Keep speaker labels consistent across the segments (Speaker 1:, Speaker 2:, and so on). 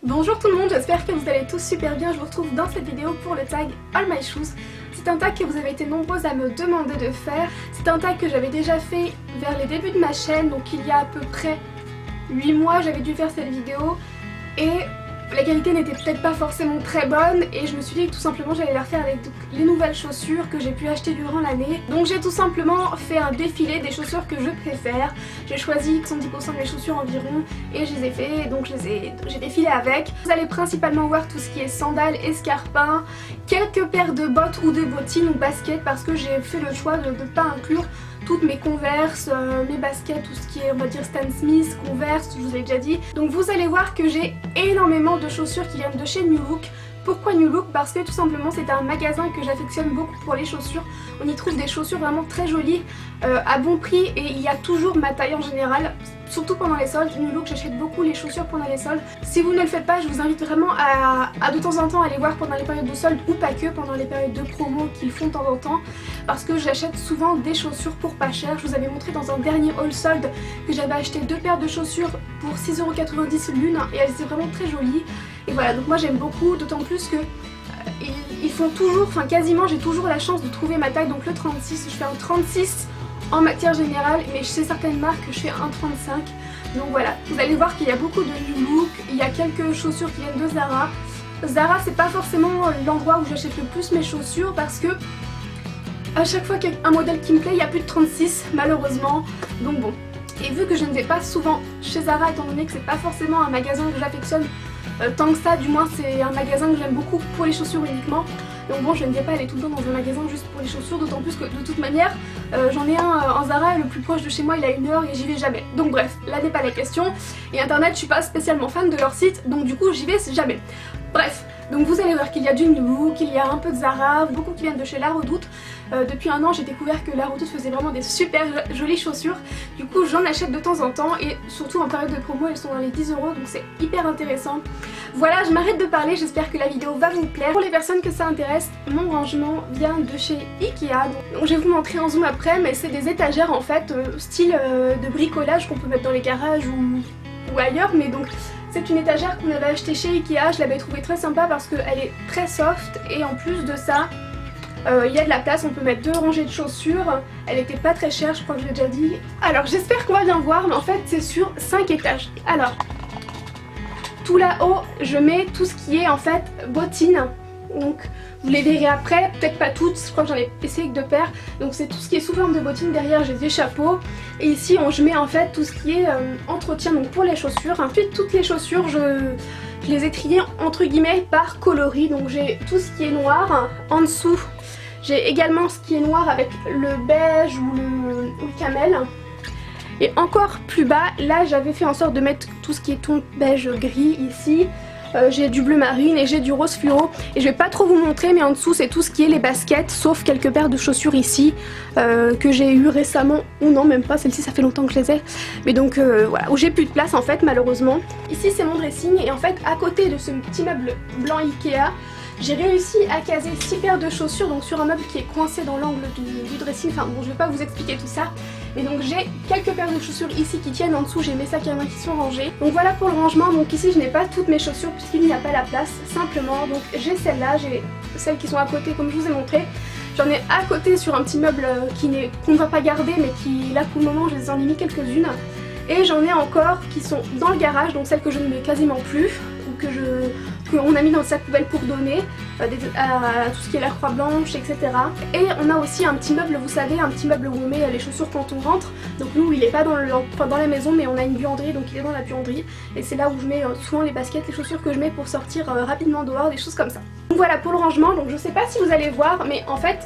Speaker 1: Bonjour tout le monde, j'espère que vous allez tous super bien. Je vous retrouve dans cette vidéo pour le tag All My Shoes. C'est un tag que vous avez été nombreux à me demander de faire. C'est un tag que j'avais déjà fait vers les débuts de ma chaîne, donc il y a à peu près 8 mois j'avais dû faire cette vidéo. Et la qualité n'était peut-être pas forcément très bonne et je me suis dit que tout simplement j'allais la refaire avec les nouvelles chaussures que j'ai pu acheter durant l'année. Donc j'ai tout simplement fait un défilé des chaussures que je préfère. J'ai choisi 70% de mes chaussures environ et je les ai fait, donc j'ai défilé avec. Vous allez principalement voir tout ce qui est sandales, escarpins, quelques paires de bottes ou de bottines ou baskets parce que j'ai fait le choix de ne pas inclure toutes mes Converse, mes baskets, tout ce qui est on va dire Stan Smith, Converse, je vous ai déjà dit. Donc vous allez voir que j'ai énormément de chaussures qui viennent de chez New Look. Pourquoi New Look? Parce que tout simplement c'est un magasin que j'affectionne beaucoup pour les chaussures. On y trouve des chaussures vraiment très jolies, à bon prix et il y a toujours ma taille en général. Surtout pendant les soldes, New Look, j'achète beaucoup les chaussures pendant les soldes. Si vous ne le faites pas, je vous invite vraiment à de temps en temps aller voir pendant les périodes de soldes ou pas que pendant les périodes de promo qu'ils font de temps en temps. Parce que j'achète souvent des chaussures pour pas cher. Je vous avais montré dans un dernier haul solde que j'avais acheté 2 paires de chaussures pour 6,90€ l'une et elles étaient vraiment très jolies. Et voilà, donc moi j'aime beaucoup, d'autant plus que ils font toujours, enfin quasiment j'ai toujours la chance de trouver ma taille, donc le 36, je fais un 36 en matière générale, mais chez certaines marques je fais un 35. Donc voilà, vous allez voir qu'il y a beaucoup de New Look, il y a quelques chaussures qui viennent de Zara. Zara c'est pas forcément l'endroit où j'achète le plus mes chaussures parce que à chaque fois qu'il y a un modèle qui me plaît, il y a plus de 36 malheureusement. Donc bon, et vu que je ne vais pas souvent chez Zara étant donné que c'est pas forcément un magasin que j'affectionne tant que ça, du moins c'est un magasin que j'aime beaucoup pour les chaussures uniquement. Donc bon, je ne vais pas aller tout le temps dans un magasin juste pour les chaussures, d'autant plus que de toute manière j'en ai un en Zara, le plus proche de chez moi il a 1 heure et j'y vais jamais. Donc bref, là n'est pas la question. Et internet, je suis pas spécialement fan de leur site, donc du coup j'y vais jamais. Bref, donc vous allez voir qu'il y a du New Look, qu'il y a un peu de Zara, beaucoup qui viennent de chez La Redoute. Depuis un an j'ai découvert que La Redoute faisait vraiment des super jolies chaussures. Du coup j'en achète de temps en temps et surtout en période de promo elles sont dans les 10€, donc c'est hyper intéressant. Voilà, je m'arrête de parler, j'espère que la vidéo va vous plaire. Pour les personnes que ça intéresse, mon rangement vient de chez Ikea. Donc je vais vous montrer en zoom après, mais c'est des étagères en fait, style de bricolage qu'on peut mettre dans les garages ou ailleurs. Mais donc c'est une étagère qu'on avait achetée chez Ikea, je l'avais trouvée très sympa parce qu'elle est très soft et en plus de ça, il y a de la place, on peut mettre 2 rangées de chaussures, elle était pas très chère, je crois que je l'ai déjà dit. Alors j'espère qu'on va bien voir, mais en fait c'est sur 5 étages. Alors, tout là-haut, je mets tout ce qui est en fait bottines. Donc vous les verrez après, peut-être pas toutes, je crois que j'en ai essayé que 2 paires. Donc c'est tout ce qui est sous forme de bottines, derrière j'ai des chapeaux. Et ici je mets en fait tout ce qui est entretien donc pour les chaussures. Ensuite toutes les chaussures je les ai triées entre guillemets par coloris. Donc j'ai tout ce qui est noir, en dessous j'ai également ce qui est noir avec le beige ou le camel. Et encore plus bas, là j'avais fait en sorte de mettre tout ce qui est ton beige gris ici. J'ai du bleu marine et j'ai du rose fluo. Et je vais pas trop vous montrer, mais en dessous c'est tout ce qui est les baskets, sauf quelques paires de chaussures ici que j'ai eu récemment, ou non même pas, celle-ci ça fait longtemps que je les ai. Mais donc voilà, où j'ai plus de place en fait malheureusement. Ici c'est mon dressing et en fait à côté de ce petit meuble blanc Ikea, j'ai réussi à caser 6 paires de chaussures donc sur un meuble qui est coincé dans l'angle du dressing. Enfin bon, je vais pas vous expliquer tout ça. Et donc j'ai quelques paires de chaussures ici qui tiennent, en dessous j'ai mes sacs à main qui sont rangés. Donc voilà pour le rangement. Donc ici je n'ai pas toutes mes chaussures puisqu'il n'y a pas la place simplement. Donc j'ai celles-là, j'ai celles qui sont à côté comme je vous ai montré. J'en ai à côté sur un petit meuble qu'on ne va pas garder mais qui là pour le moment je les en ai mis quelques-unes. Et j'en ai encore qui sont dans le garage, donc celles que je ne mets quasiment plus ou qu'on a mis dans le sac poubelle pour donner à tout ce qui est la croix blanche, etc. Et on a aussi un petit meuble, vous savez, un petit meuble où on met les chaussures quand on rentre. Donc nous il est pas dans la maison mais on a une buanderie, donc il est dans la buanderie. Et c'est là où je mets souvent les baskets, les chaussures que je mets pour sortir rapidement dehors, des choses comme ça. Donc voilà pour le rangement, donc je sais pas si vous allez voir mais en fait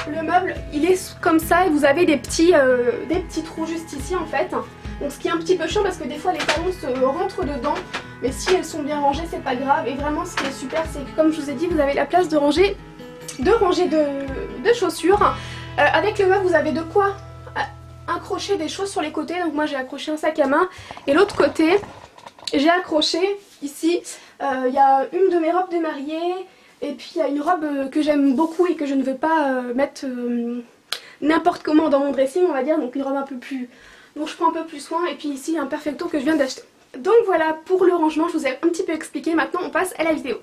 Speaker 1: le meuble il est comme ça et vous avez des petits trous juste ici en fait. Donc ce qui est un petit peu chiant parce que des fois les talons se rentrent dedans, mais si elles sont bien rangées c'est pas grave. Et vraiment ce qui est super c'est que comme je vous ai dit vous avez la place de ranger de chaussures. Avec le meuble vous avez de quoi accrocher des choses sur les côtés. Donc moi j'ai accroché un sac à main et l'autre côté j'ai accroché ici il y a une de mes robes de mariée. Et puis il y a une robe que j'aime beaucoup et que je ne veux pas mettre n'importe comment dans mon dressing on va dire, donc une robe un peu plus, dont je prends un peu plus soin. Et puis ici un perfecto que je viens d'acheter. Donc voilà pour le rangement, je vous ai un petit peu expliqué, maintenant on passe à la vidéo.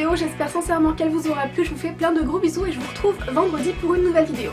Speaker 1: vidéo, j'espère sincèrement qu'elle vous aura plu, je vous fais plein de gros bisous et je vous retrouve vendredi pour une nouvelle vidéo.